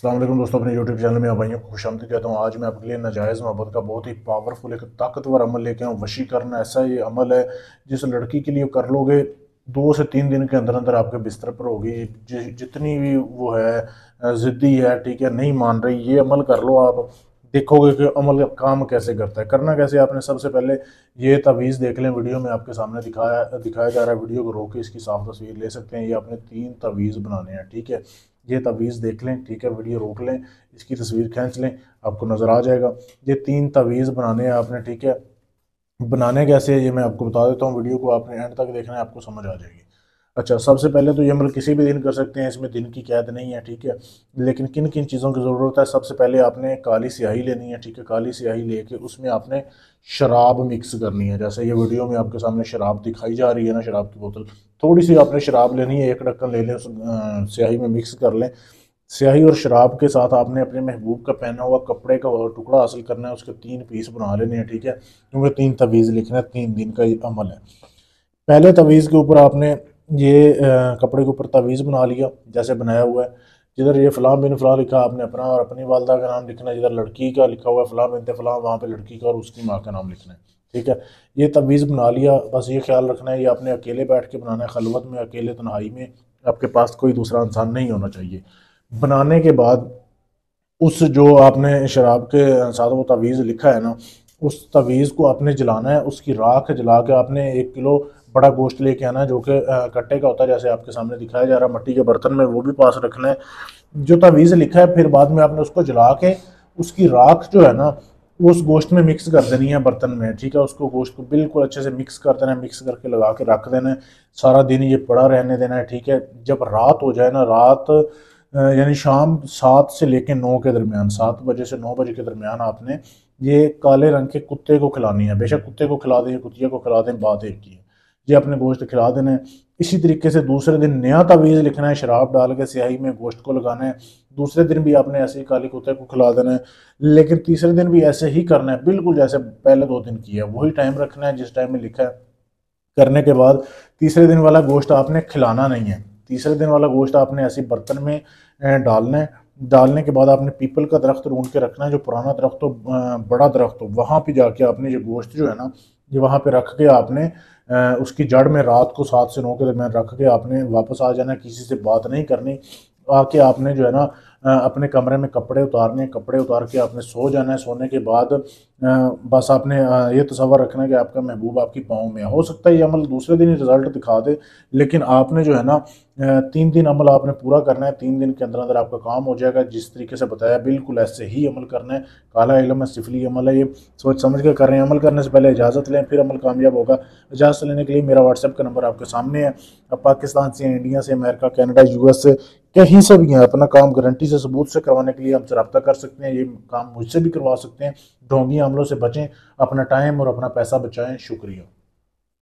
अस्सलाम वालेकुम दोस्तों, अपने यूट्यूब चैनल में आप भाइयों को खुशामदीद कहता हूँ। आज मैं आपके लिए नाजायज़ मोहब्बत का बहुत ही पावरफुल एक ताकतवर अमल लेके आऊँ। वशीकरण ऐसा ये अमल है जिस लड़की के लिए कर लोगे 2 से 3 दिन के अंदर अंदर आपके बिस्तर पर होगी। जितनी भी वो है ज़िद्दी है, ठीक है, नहीं मान रही, ये अमल कर लो आप, देखोगे कि अमल काम कैसे करता है। करना कैसे, आपने सबसे पहले ये तवीज़ देख लें। वीडियो में आपके सामने दिखाया जा रहा है। वीडियो को रोक के इसकी साफ तस्वीर ले सकते हैं। ये आपने 3 तवीज़ बनाने हैं, ठीक है। ये तवीज़ देख लें, ठीक है, वीडियो रोक लें, इसकी तस्वीर खींच लें, आपको नज़र आ जाएगा। ये 3 तवीज़ बनाने हैं आपने, ठीक है। बनाने कैसे है ये मैं आपको बता देता हूँ। वीडियो को आपने एंड तक देखना है, आपको समझ आ जाएगी। अच्छा, सबसे पहले तो ये अमल किसी भी दिन कर सकते हैं, इसमें दिन की कैद नहीं है, ठीक है। लेकिन किन किन चीज़ों की ज़रूरत है, सबसे पहले आपने काली स्याही लेनी है, ठीक है। काली स्याही लेके उसमें आपने शराब मिक्स करनी है। जैसे ये वीडियो में आपके सामने शराब दिखाई जा रही है ना, शराब की बोतल, थोड़ी सी आपने शराब लेनी है, एक ढक्कन ले लें, उस स्याही में मिक्स कर लें। स्याही और शराब के साथ आपने अपने महबूब का पहना हुआ कपड़े का टुकड़ा हासिल करना है, उसके 3 पीस बना लेने हैं, ठीक है। क्योंकि 3 तवीज़ लिखना है, 3 दिन का ये अमल है। पहले तवीज़ के ऊपर आपने ये कपड़े के ऊपर तवीज़ बना लिया जैसे बनाया हुआ है। जिधर ये फ़लाँ बिन फ़लाँ लिखा, आपने अपना और अपनी वालदा का नाम लिखना है। जिधर लड़की का लिखा हुआ है फ़लाँ बिनते फ़लाँ, वहाँ पे लड़की का और उसकी माँ का नाम लिखना है, ठीक है। ये तवीज़ बना लिया। बस ये ख्याल रखना है, ये आपने अकेले बैठ के बनाना है, खलवत में, अकेले तन्हाई में। आपके पास कोई दूसरा इंसान नहीं होना चाहिए। बनाने के बाद उस जो आपने शराब के साथ वो तवीज़ लिखा है ना, उस तवीज़ को आपने जलाना है। उसकी राख जला के आपने 1 किलो बड़ा गोश्त लेके आना है, जो कि कट्टे का होता है, जैसे आपके सामने दिखाया जा रहा है, मट्टी के बर्तन में, वो भी पास रखना है। जो तवीज़ लिखा है, फिर बाद में आपने उसको जला के उसकी राख जो है ना, वो उस गोश्त में मिक्स कर देनी है बर्तन में, ठीक है। उसको गोश्त को बिल्कुल अच्छे से मिक्स कर देना है, मिक्स करके लगा के रख देना है। सारा दिन ये पड़ा रहने देना है, ठीक है। जब रात हो जाए ना, रात यानी शाम 7 से लेकर 9 के दरमियान, 7 बजे से 9 बजे के दरमियान आपने ये काले रंग के कुत्ते को खिलानी है। बेशक कुत्ते को खिला दें, कुतिया को खिला दें, बात एक ही है। ये अपने गोश्त खिला देना है। इसी तरीके से दूसरे दिन नया तवीज़ लिखना है, शराब डाल के स्याही में गोश्त को लगाना है। दूसरे दिन भी आपने ऐसे ही काले कुत्ते को खिला देना है। लेकिन तीसरे दिन भी ऐसे ही करना है, बिल्कुल जैसे पहले 2 दिन किया, वही टाइम रखना है जिस टाइम में लिखा है। करने के बाद तीसरे दिन वाला गोश्त आपने खिलाना नहीं है। तीसरे दिन वाला गोश्त आपने ऐसे बर्तन में डालना है। डालने के बाद आपने पीपल का दरख्त ढूंढ के रखना है, जो पुराना दरख्त हो, बड़ा दरख्त हो, वहाँ पे जाके आपने ये गोश्त जो है ना, ये वहाँ पे रख के आपने उसकी जड़ में रात को 7 से 9 के दरमियान रख के आपने वापस आ जाना है। किसी से बात नहीं करनी। आके आपने जो है ना अपने कमरे में कपड़े उतारने, कपड़े उतार के आपने सो जाना है। सोने के बाद बस आपने ये तसव्वुर रखना है कि आपका महबूब आपकी पाँव में है। हो सकता है ये अमल दूसरे दिन ही रिजल्ट दिखा दे, लेकिन आपने जो है ना 3 दिन अमल आपने पूरा करना है। 3 दिन के अंदर अंदर आपका काम हो जाएगा। जिस तरीके से बताया बिल्कुल ऐसे ही अमल करना है। काला इल्म है, सिफली अमल है, ये सोच समझ के कर रहे हैं। अमल करने से पहले इजाज़त लें, फिर अमल कामयाब होगा। इजाज़त लेने के लिए मेरा व्हाट्सएप का नंबर आपके सामने है। अब पाकिस्तान से, इंडिया से, अमेरिका, कनाडा, यूएस से, कहीं से भी हैं, अपना काम गारंटी से, सबूत से करवाने के लिए हमसे रब्ता कर सकते हैं। ये काम मुझसे भी करवा सकते हैं। ढोंगी अमलों से बचें, अपना टाइम और अपना पैसा बचाएं। शुक्रिया।